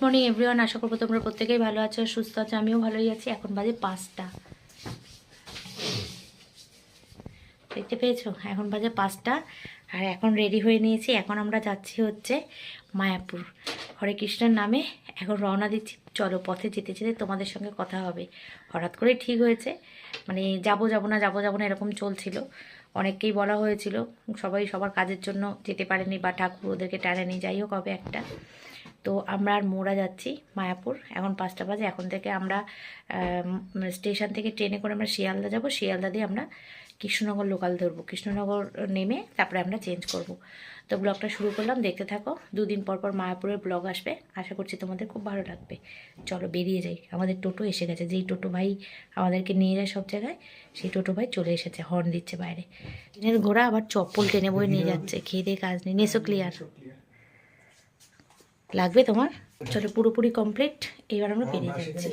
Morning everyone, আশা করবো তোমরা প্রত্যেকেই ভালো আছো, সুস্থ আছো। আমিও ভালোই আছি। এখন বাজে 5টা, দেখতে পেয়েছো? এখন বাজে 5টা আর এখন রেডি হয়ে নিয়েছি। এখন আমরা যাচ্ছি হচ্ছে মায়াপুর, হরে কৃষ্ণের নামে এখন রওনা দিচ্ছি। চলো, পথে যেতে যেতে তোমাদের সঙ্গে কথা হবে। হঠাৎ করে ঠিক হয়েছে, মানে যাবো না এরকম চলছিল। অনেককেই বলা হয়েছিল, সবাই সবার কাজের জন্য যেতে পারেনি বা ঠাকুর ওদেরকে টানেনি, যাই হোক হবে একটা। তো আমরা আর মোড়া যাচ্ছি মায়াপুর। এখন 5টা বাজে। এখন থেকে আমরা স্টেশন থেকে ট্রেনে করে আমরা শিয়ালদা যাব। শিয়ালদা দিয়ে আমরা কৃষ্ণনগর লোকাল ধরবো। কৃষ্ণনগর নেমে তারপরে আমরা চেঞ্জ করব। তো ব্লগটা শুরু করলাম, দেখতে থাকো। 2 দিন পর পর মায়াপুরের ব্লগ আসবে, আশা করছি তোমাদের খুব ভালো লাগবে। চলো বেরিয়ে যাই। আমাদের টোটো এসে গেছে, যেই টোটো ভাই আমাদেরকে নিয়ে যায় সব জায়গায়, সেই টোটো ভাই চলে এসেছে, হর্ন দিচ্ছে বাইরে। ট্রেনের ঘোড়া আবার চপ্পল টেনে বয়ে নিয়ে যাচ্ছে, খেয়ে দিয়ে কাজ নেই। নেসো ক্লিয়ার লাগবে তোমার? চলো, পুরোপুরি কমপ্লিট। এবার আমরা বেরিয়ে যাচ্ছি।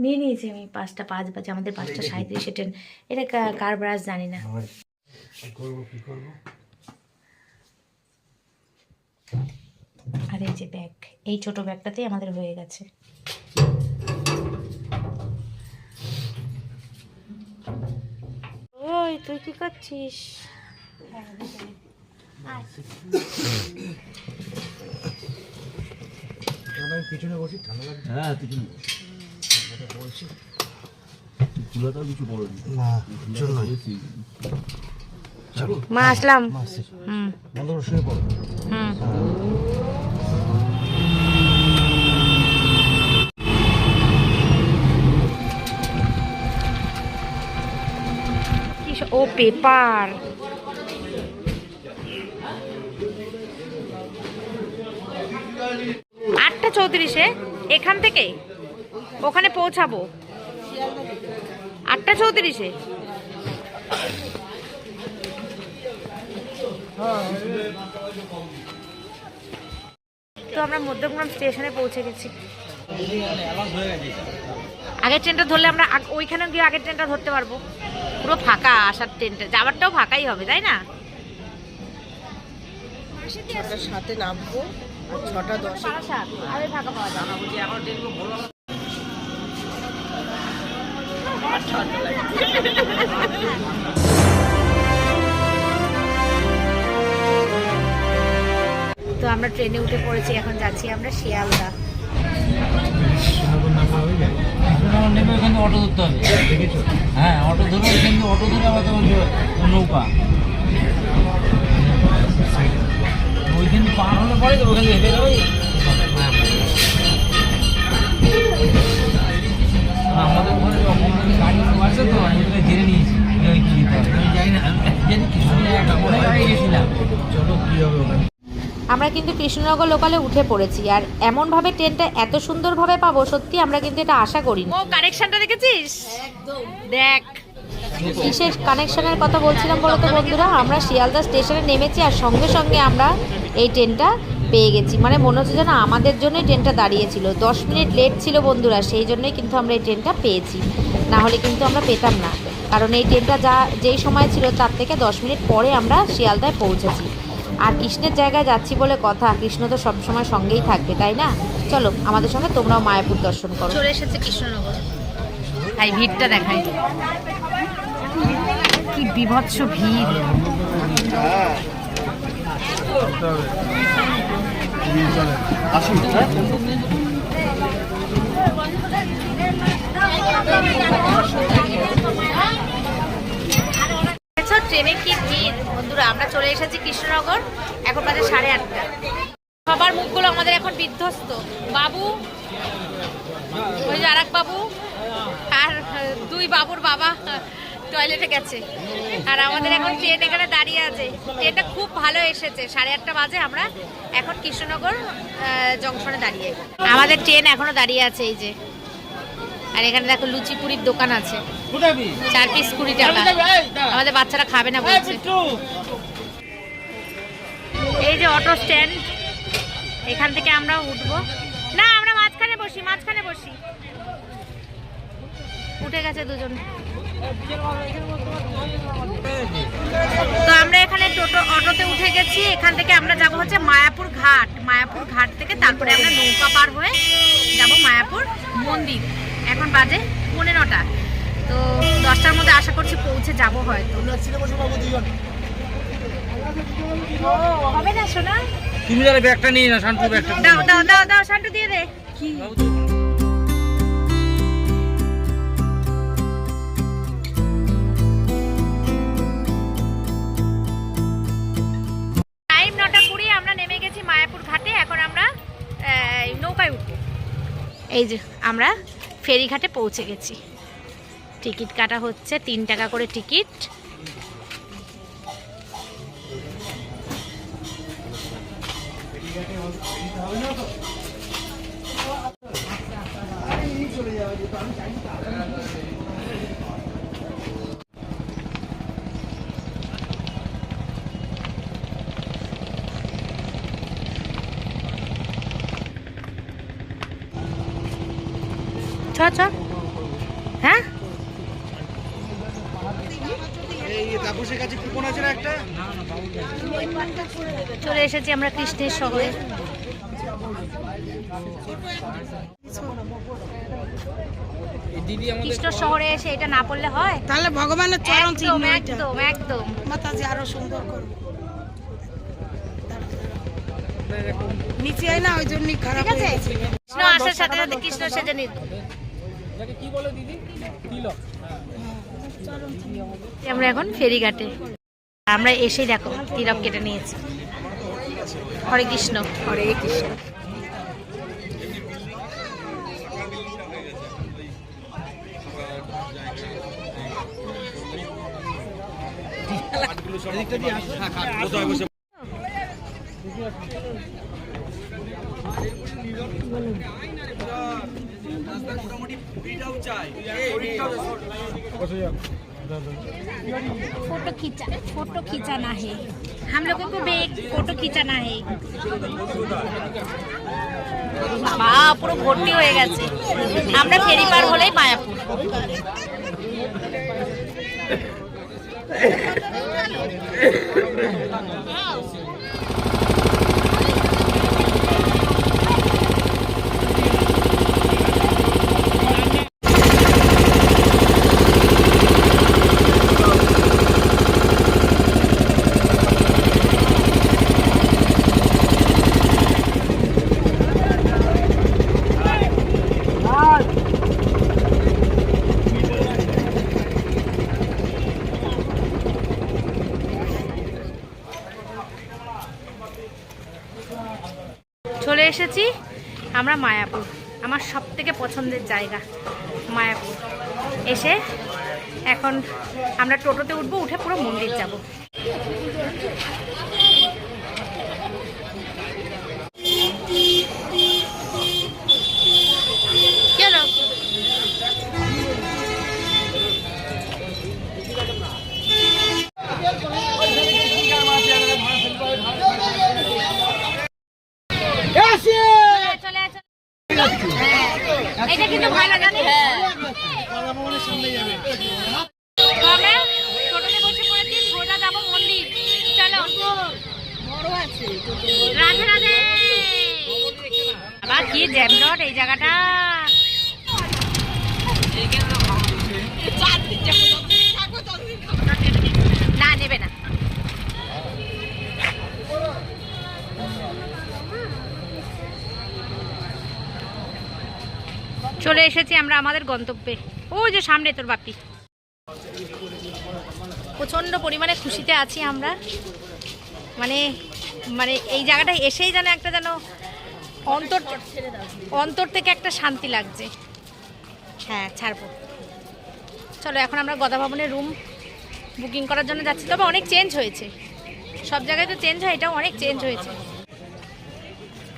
নিয়ে নিয়েছি আমি। 5টা 5 বাজে, আমাদের 5টা 37 ট্রেন। এটা কার ব্রাশ জানি না। আর এই যে ব্যাগ, এই ছোট ব্যাগটাতেই আমাদের হয়ে গেছে। ওই তুই কি করছিস? পিছনে বসি, ঠান্ডা লাগে। হ্যাঁ, পিছনে বলছি চুলাটাও কিছু পড়েনি না, মা আসলাম। বন্ধ করে শুয়ে পড়ো। ও পেপার, আটটা 34-এ এখান থেকে ওখানে পৌঁছাবো 8টা 34-এ। তো আমরা মধ্যমগ্রাম স্টেশনে পৌঁছে গেছি। আগের ট্রেনটা ধরলে আমরা ওইখানে গিয়ে আগের ট্রেনটা ধরতে পারবো। পুরো ফাঁকা আসার ট্রেনটা, যাওয়ারটাও ফাঁকাই হবে, তাই না? 6টার সাথে নামবো আর 6টা 10-এ আরে ফাঁকা পাওয়া যাবে। তো আমরা ট্রেনে উঠে পড়েছি, এখন যাচ্ছি আমরা শিয়ালদা। নেমে ওখান থেকে অটো ধরতে হবে। হ্যাঁ, অটো ধরে ওইখান থেকে অটো ধরে আবার নৌকা ওইখান থেকে পার হলে পরে ওখান থেকে হেঁটে যাবে। আমাদের ঘরে গাড়ি আছে তো, আমি ওখানে জেনে নিয়েছি আমি যাই না, জানি কিছু গেছিলাম। চলো কি হবে ওখানে। আমরা কিন্তু কৃষ্ণনগর লোকালে উঠে পড়েছি, আর এমনভাবে ট্রেনটা এত সুন্দরভাবে পাবো, সত্যি আমরা কিন্তু এটা আশা করিনি। ও কানেকশনটা দেখেছিস? দেখ কিসের কানেকশনের কথা বলছিলাম বলো তো বন্ধুরা। আমরা শিয়ালদা স্টেশনে নেমেছি আর সঙ্গে সঙ্গে আমরা এই ট্রেনটা পেয়ে গেছি। মানে মনে হচ্ছে যেন আমাদের জন্যই ট্রেনটা দাঁড়িয়েছিল। 10 মিনিট লেট ছিল বন্ধুরা, সেই জন্যই কিন্তু আমরা এই ট্রেনটা পেয়েছি, না হলে কিন্তু আমরা পেতাম না। কারণ এই ট্রেনটা যেই সময় ছিল তার থেকে 10 মিনিট পরে আমরা শিয়ালদায় পৌঁছেছি। আর কৃষ্ণের জায়গায় যাচ্ছি বলে কথা, কৃষ্ণ তো সবসময় সঙ্গেই থাকবে, তাই না? চলো আমাদের সঙ্গে তোমরাও মায়াপুর দর্শন করো। চলে এসেছে কৃষ্ণনগর। তাই ভিড়টা দেখাই, কি বিভৎস ভিড়। ট্রেনে কি ভিড় বন্ধুরা। আমরা চলে এসেছি কৃষ্ণনগর, এখন বাজে 8:30। সবার মুখগুলো আমাদের এখন বিধ্বস্ত। বাবু, ওই যে আরেক বাবু আর 2 বাবুর বাবা টয়লেটে গেছে, আর আমাদের এখন ট্রেন এখানে দাঁড়িয়ে আছে। ট্রেনটা খুব ভালো এসেছে। 8:30 বাজে, আমরা এখন কৃষ্ণনগর জংশনে দাঁড়িয়ে। আমাদের ট্রেন এখনো দাঁড়িয়ে আছে এই যে। আর এখানে দেখো লুচি পুরির দোকান আছে, 4 পিস 20 টাকা। আমাদের বাচ্চারা খাবে না বলছে। এই যে অটো স্ট্যান্ড, এখান থেকে আমরা উঠবো না, আমরা মাঝখানে বসি। উঠে গেছে দুজন। তো আমরা এখানে অটোতে উঠে গেছি। এখান থেকে আমরা যাব হচ্ছে মায়াপুর ঘাট। মায়াপুর ঘাট থেকে তারপরে আমরা নৌকা পার হয়ে যাব মায়াপুর মন্দির। এখন বাজে 9:15, তো 10টার মধ্যে আশা করছি পৌঁছে যাব হয়তো। ও হবে না শোনা, তুমি তাহলে ব্যাগটা নিয়ে নাও, শান্টু ব্যাগটা দাও দাও দাও দাও, শান্টু দিয়ে দে। কি টাইম 9:20, আমরা নেমে গেছি মায়াপুর ঘাটে। এখন আমরা নৌকায় উঠবো। এই যে আমরা ফেরিঘাটে পৌঁছে গেছি। টিকিট কাটা হচ্ছে, 3 টাকা করে টিকিট। চ চ, হ্যাঁ চলে এসেছি আমরা কৃষ্ণের শহরে। কৃষ্ণ শহরে এসে এটা না পড়লে হয়? তাহলে ভগবানের চরণ চিহ্ন এটা। একদম একদম। মাতাজি আরো সুন্দর করো, নিচে আয় না, ওই জন্যই খারাপ ঠিক আছে, হয়ে গেছে। কৃষ্ণ আসার সাথে সাথে কৃষ্ণ সেজে নিত। কি বলে দিদি? তিলক। আমরা এখন ফেরিঘাটে। আমরা এসেই দেখো তিলক কেটে নিয়েছি। হরে কৃষ্ণ। হরে কৃষ্ণ। फोटो खींचाना है, हम लोगों को भी एक फोटो खींचाना है। বাবা পুরো ভর্তি হয়ে গেছে। আমরা ফেরি পার হলেই মায়াপুর। চলে এসেছি আমরা মায়াপুর। আমার সবথেকে পছন্দের জায়গা মায়াপুর। এসে এখন আমরা টোটোতে উঠবো, উঠে পুরো মন্দির যাব। চলো এটা কিন্তু ভালো জানি। আমরা টোটোতে বসে পড়েছি, সোজা যাবো মন্দির। চলো রাধে রাধে। আবার কি জ্যামজট এই জায়গাটা। না নেবে না। চলে এসেছি আমরা আমাদের গন্তব্যে। ওই যে সামনে তোর বাপি। প্রচন্ড পরিমাণে খুশিতে আছি আমরা। মানে মানে এই জায়গাটা এসেই যেন একটা যেন অন্তর থেকে একটা শান্তি লাগছে। হ্যাঁ ছাড়বো। চলো এখন আমরা গদা ভবনের রুম বুকিং করার জন্য যাচ্ছি। তবে অনেক চেঞ্জ হয়েছে, সব জায়গায় তো চেঞ্জ হয়, এটাও অনেক চেঞ্জ হয়েছে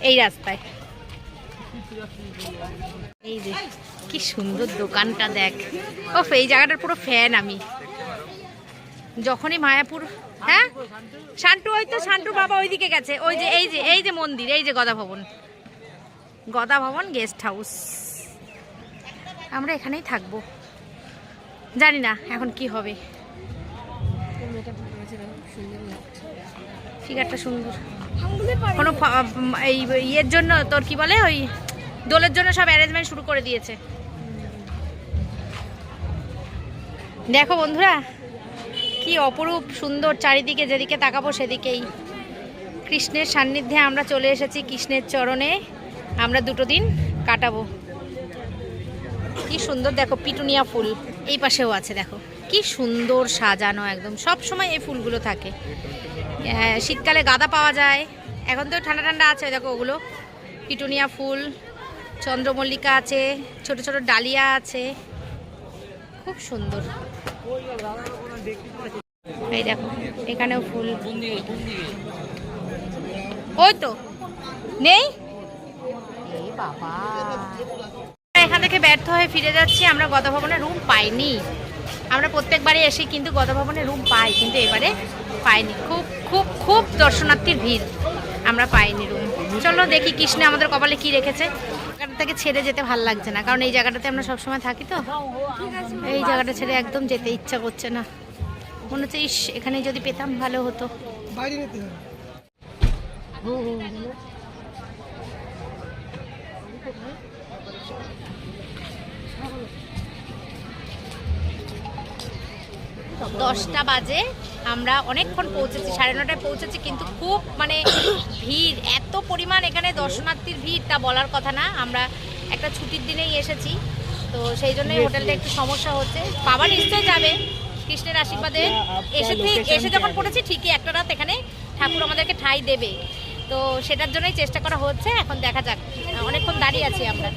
এই রাস্তায়। এই যে কি সুন্দর দোকানটা দেখ। ও এই জায়গাটার পুরো ফ্যান আমি। যখনই মায়াপুর, হ্যাঁ শান্টু, ওই তো শান্টুর বাবা ওইদিকে গেছে। ওই যে এই যে মন্দির, এই যে গদা ভবন গেস্ট হাউস। আমরা এখানেই থাকবো, জানি না এখন কি হবে। ফিগারটা সুন্দর। কোনো এই ইয়ের জন্য তোর কি বলে ওই দোলের জন্য সব অ্যারেঞ্জমেন্ট শুরু করে দিয়েছে। দেখো বন্ধুরা কি অপরূপ সুন্দর, চারিদিকে যেদিকে তাকাবো সেদিকেই কৃষ্ণের সান্নিধ্যে আমরা চলে এসেছি। কৃষ্ণের চরণে আমরা 2 দিন কাটাবো। কি সুন্দর দেখো, পিটুনিয়া ফুল এই পাশেও আছে, দেখো কি সুন্দর সাজানো একদম। সব সময় এই ফুলগুলো থাকে। শীতকালে গাঁদা পাওয়া যায়, এখন তো ঠান্ডা ঠান্ডা আছে, দেখো ওগুলো পিটুনিয়া ফুল, চন্দ্রমল্লিকা আছে, ছোট ছোট ডালিয়া আছে, খুব সুন্দর। এই দেখো এখানেও ফুল, ওই তো নেই বাবা। এখান থেকে ব্যর্থ হয়ে ফিরে যাচ্ছি। আমরা গদা ভবনে রুম পাইনি। আমরা প্রত্যেকবারে এসে কিন্তু গদা ভবনে রুম পাই, কিন্তু এবারে পাইনি। খুব খুব খুব দর্শনার্থীর ভিড়, আমরা পাইনি রুম। চলো দেখি কৃষ্ণে আমাদের কপালে কি রেখেছে। জায়গাটা থেকে ছেড়ে যেতে ভাল লাগছে না, কারণ এই জায়গাটাতে আমরা সবসময় থাকি তো। এই জায়গাটা ছেড়ে একদম যেতে ইচ্ছা করছে না, মনে হচ্ছে ইস এখানে যদি পেতাম ভালো হতো। দশটা বাজে, আমরা অনেকক্ষণ পৌঁছেছি, 9:30টায় পৌঁছেছি, কিন্তু খুব মানে ভিড়, এত পরিমাণ এখানে দর্শনার্থীর ভিড় তা বলার কথা না। আমরা একটা ছুটির দিনেই এসেছি, তো সেই জন্যই হোটেলটা একটু সমস্যা হচ্ছে। বাবা নিশ্চয় যাবে কৃষ্ণের আশীর্বাদে। এসে যখন পড়েছি ঠিকই একটা রাত এখানে ঠাকুর আমাদেরকে ঠাঁই দেবে, তো সেটার জন্যই চেষ্টা করা হচ্ছে। এখন দেখা যাক, অনেকক্ষণ দাঁড়িয়ে আছি আমরা।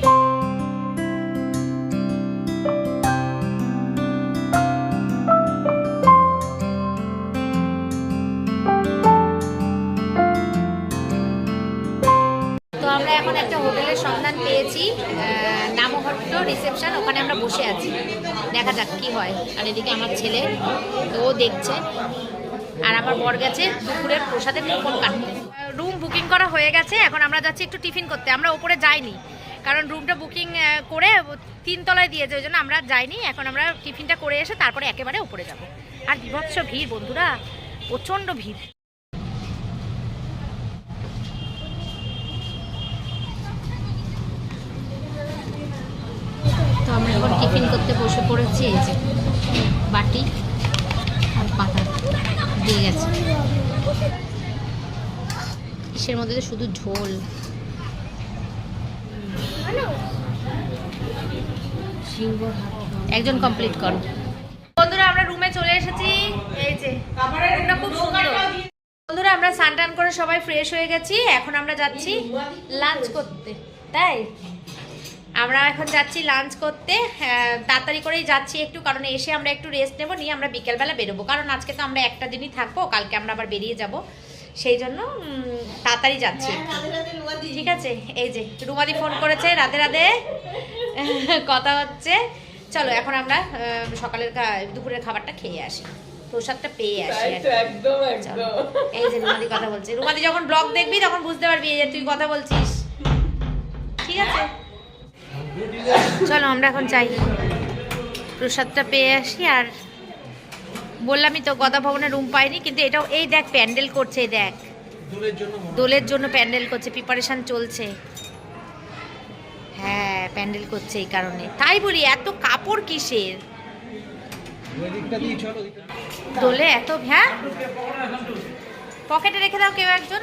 আমরা এখন একটা হোটেলের সন্ধান পেয়েছি, নামহট্ট রিসেপশন, ওখানে আমরা বসে আছি। দেখা যাক কি হয়। আর এদিকে আমার ছেলে, ও দেখছে, আর আমার বর গেছে দুপুরের প্রসাদের কুপন কাটতে। রুম বুকিং করা হয়ে গেছে, এখন আমরা যাচ্ছি একটু টিফিন করতে। আমরা ওপরে যাইনি, কারণ রুমটা বুকিং করে 3 তলায় দিয়েছে, ওই জন্য আমরা যাইনি। এখন আমরা টিফিনটা করে এসে তারপরে একেবারে উপরে যাব। আর বিভৎস ভিড় বন্ধুরা, প্রচণ্ড ভিড়। তো আমরা এখন টিফিন করতে বসে পড়েছি। এই যে বাটি আর পাতা দিয়ে গেছে, ইসের মধ্যে তো শুধু ঝোল। একজন কমপ্লিট করো। বন্ধুরা আমরা রুমে চলে এসেছি। এই যে রুমটা খুব সুন্দর। বন্ধুরা আমরা স্নান করে সবাই ফ্রেশ হয়ে গেছি, এখন আমরা যাচ্ছি লাঞ্চ করতে। তাই আমরা এখন যাচ্ছি লাঞ্চ করতে, তাড়াতাড়ি করেই যাচ্ছি একটু, কারণ এসে আমরা একটু রেস্ট নেবো, নিয়ে আমরা বিকেলবেলা বেরোবো। কারণ আজকে তো আমরা একটা দিনই থাকবো, কালকে আমরা আবার বেরিয়ে যাব, সেই জন্য তাড়াতাড়ি যাচ্ছি। ঠিক আছে, এই যে রুমাদি ফোন করেছে, রাধে রাধে কথা হচ্ছে। চলো এখন আমরা সকালের দুপুরের খাবারটা খেয়ে আসি, প্রসাদটা পেয়ে আসি। এই যে রুমাদি কথা বলছে। রুমাদি যখন ব্লগ দেখবি তখন বুঝতে পারবি যে তুই কথা বলছিস। ঠিক আছে, চলো আমরা এখন যাই, প্রসাদটা পেয়ে আসি। আর বললামই তো গদা ভবনে রুম পাইনি, কিন্তু এটাও এই দেখ প্যান্ডেল করছে, দেখ দোলের জন্য প্যান্ডেল করছে, প্রিপারেশন চলছে। হ্যাঁ প্যান্ডেল করছে এই কারণে। তাই বলি এত কাপড় কিসের দোলে এত? হ্যাঁ পকেটে রেখে দাও কেউ একজন।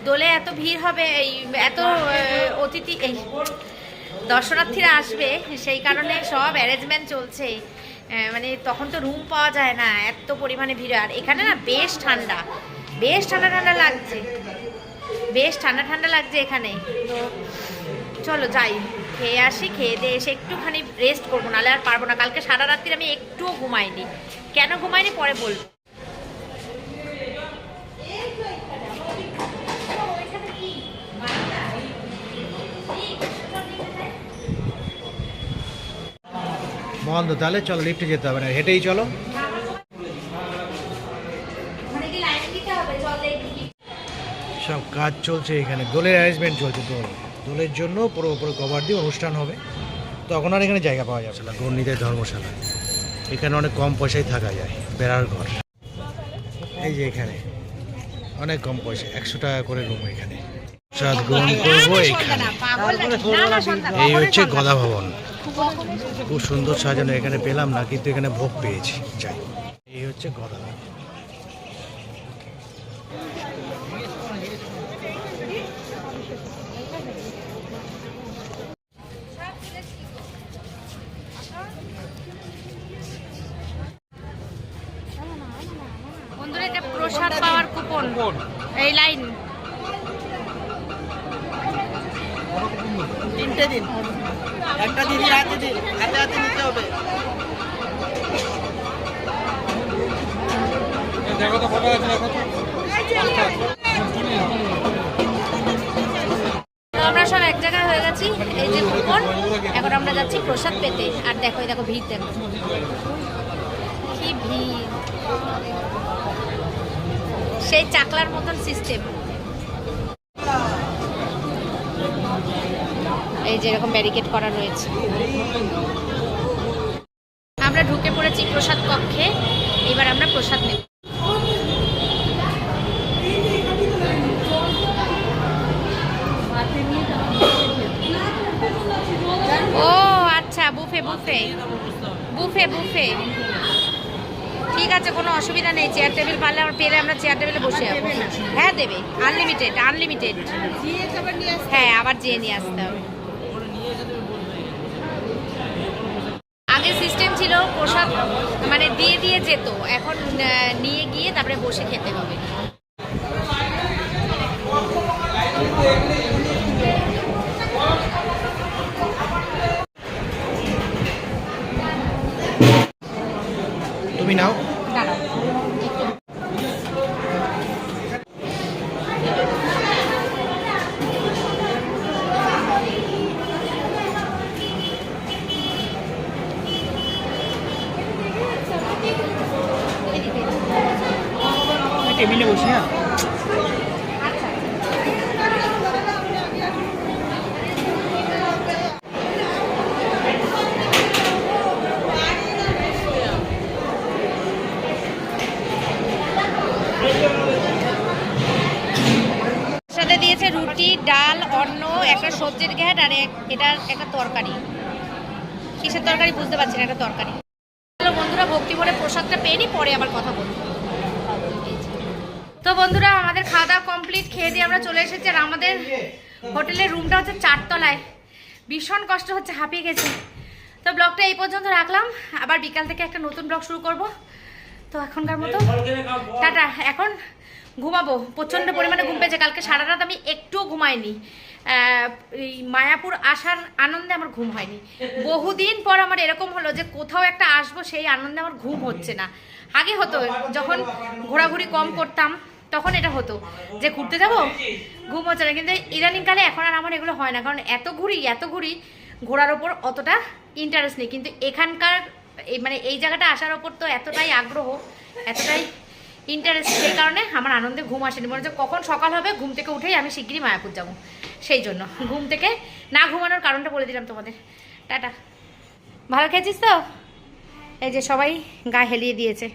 দোলে এত ভিড় হবে, এই এত অতিথি, এই দর্শনার্থীরা আসবে, সেই কারণে সব অ্যারেঞ্জমেন্ট চলছে। মানে তখন তো রুম পাওয়া যায় না, এত পরিমাণে ভিড়। আর এখানে না বেশ ঠান্ডা, বেশ ঠান্ডা ঠান্ডা লাগছে, বেশ ঠান্ডা ঠান্ডা লাগছে এখানে। তো চলো যাই, খেয়ে আসি, খেয়ে দিয়ে এসে একটুখানি রেস্ট করবো, নাহলে আর পারবো না। কালকে সারা রাত্রি আমি একটুও ঘুমাইনি। কেন ঘুমাইনি পরে বলবো। বন্ধ, তাহলে চলো লিফটে যেতে হবে না, হেঁটেই চলো। সব কাজ চলছে এখানে, দোলের অ্যারেঞ্জমেন্ট চলছে। দোলের জন্য পুরো উপরে কভার দিয়ে অনুষ্ঠান হবে, তখন আর এখানে জায়গা পাওয়া যাচ্ছে না। গণ্ডিতে ধর্মশালা, এখানে অনেক কম পয়সায় থাকা যায়, বেড়ার ঘর। এই যে এখানে অনেক কম পয়সা, 100 টাকা করে রুম এখানে। প্রসাদ গ্রহণ করবো এখানে। এই হচ্ছে গদা ভবন, খুব সুন্দর সাজানো। এখানে পেলাম না, কিন্তু এখানে ভোগ পেয়েছি। যাই, এই হচ্ছে গদা। বন্ধুরা এটা প্রসাদ পাওয়ার কুপন, এই লাইন 3টে দিন, একটা দিদি হাতে দিন, হাতে হাতে নিতে হবে। দেখো তো কত আছে, দেখো তো। তো আমরা সব এক জায়গায় হয়ে গেছি, এই যে কুপন। এখন আমরা যাচ্ছি প্রসাদ পেতে। আর দেখো, এই দেখো ভিড়, দেখো কি ভিড়, সেই চাকলার মতন সিস্টেম। এই যে এরকম ব্যারিকেড করা রয়েছে। আমরা ঢুকে পড়েছি প্রসাদ কক্ষে, এবার আমরা প্রসাদ নেব। ও আচ্ছা, বুফে বুফে বুফে বুফে ঠিক আছে, কোনো অসুবিধা নেই। চেয়ার টেবিল পেলে আমরা চেয়ার টেবিলে বসে যাবো। হ্যাঁ দেবে, আনলিমিটেড আনলিমিটেড। হ্যাঁ, আবার যেয়ে নিয়ে আসতে হবে। আগে সিস্টেম ছিল প্রসাদ মানে দিয়ে দিয়ে যেত, এখন নিয়ে গিয়ে তারপরে বসে খেতে হবে। তুমি নাও। দাঁড়াও, টেবিলে বসি না। সাথে দিয়েছে রুটি, ডাল, অন্ন, একটা সবজির ঘ্যাট আর এটার একটা তরকারি। কিসের তরকারি বুঝতে পারছি না, একটা তরকারি। চলো বন্ধুরা, ভক্তি ভরে প্রসাদটা পেয়ে নি, পরে আবার কথা বলবো। তো বন্ধুরা, আমাদের খাওয়া দাওয়া কমপ্লিট, খেয়ে দিয়ে আমরা চলে এসেছি। আর আমাদের হোটেলের রুমটা হচ্ছে 4 তলায়। ভীষণ কষ্ট হচ্ছে, হাঁপিয়ে গেছে। তো ব্লগটা এই পর্যন্ত রাখলাম, আবার বিকাল থেকে একটা নতুন ব্লগ শুরু করব। তো এখনকার মতো টাটা। এখন ঘুমাবো, প্রচণ্ড পরিমাণে ঘুম পেয়েছে। কালকে সারা রাত আমি একটুও ঘুমাইনি। এই মায়াপুর আসার আনন্দে আমার ঘুম হয়নি। বহুদিন পর আমার এরকম হলো যে কোথাও একটা আসবো, সেই আনন্দে আমার ঘুম হচ্ছে না। আগে হতো, যখন ঘোরাঘুরি কম করতাম তখন এটা হতো যে ঘুরতে যাব, ঘুম হচ্ছে না। কিন্তু ইদানিংকালে এখন আর আমার এগুলো হয় না, কারণ এত ঘুরি, ঘোরার ওপর অতটা ইন্টারেস্ট নেই। কিন্তু এখানকার মানে এই জায়গাটা আসার ওপর তো এতটাই আগ্রহ, এতটাই ইন্টারেস্ট, সেই কারণে আমার আনন্দে ঘুম আসেনি। মনে হচ্ছে কখন সকাল হবে, ঘুম থেকে উঠেই আমি শিগগিরই মায়াপুর যাবো। সেই জন্য ঘুম থেকে না ঘুমানোর কারণটা বলে দিলাম তোমাদের। টাটা। ভালো খেয়েছিস তো? এই যে সবাই গা হেলিয়ে দিয়েছে।